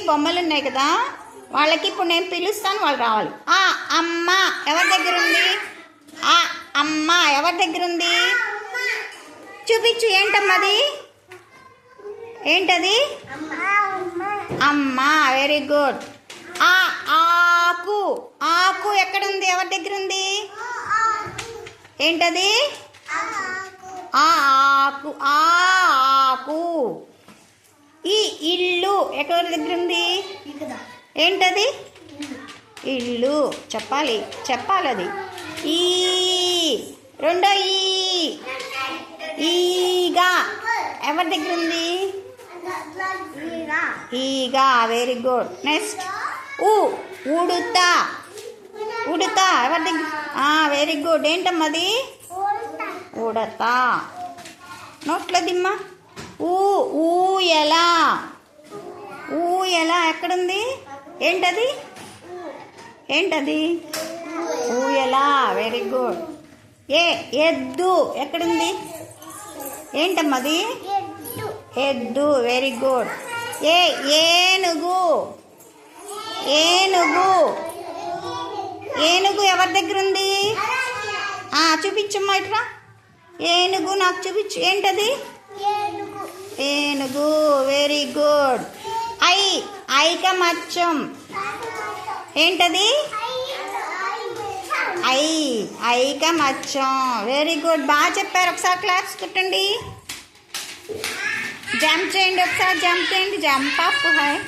బొమ్మలు ఉన్నాయి కదా, వాళ్ళకి ఇప్పుడు నేను పిలుస్తాను, వాళ్ళు రావాలి. ఆ అమ్మ ఎవరి దగ్గర ఉంది? ఆ అమ్మ ఎవరి దగ్గర ఉంది? చూపించు. ఏంటమ్మది? ఏంటది? అమ్మ. Very good. ఆ ఆకు. ఆకు ఎక్కడుంది? ఎవరి దగ్గర ఉంది? ఏంటది? ఆ ఆకు. ఆ ఆకు. ఈ ఇల్లు ఎక్కడి దగ్గర ఉంది? ఏంటది? ఇల్లు. చెప్పాలి అది. ఈ రెండో ఈగా ఎవరి దగ్గర ఉంది? ఈగా. Very good. నెక్స్ట్ ఉడుతా. ఉడుతా ఎవరి దగ్గర? Very good. ఏంటమ్మది? ఉడతా. నోట్లో దిమ్మా. ఊయల. ఊయల ఎక్కడుంది? ఏంటది? ఊయల. Very good. ఎద్దు ఎక్కడుంది? ఏంటమ్మది? ఎద్దు. Very good. ఏనుగు. ఏనుగు ఎవరి దగ్గర ఉంది? చూపించమ్మా ఇట్లా. ఏనుగు నాకు చూపించు. ఏంటది? ఏనుగు. Very good. ఐకమత్యం. ఏంటది? ఐకమత్యం. Very good. బాగా చెప్పారు. ఒకసారి క్లాప్స్ కొట్టండి. జంప్ చేయండి. ఒకసారి జంప్ చేయండి. Jump up. హాయ్.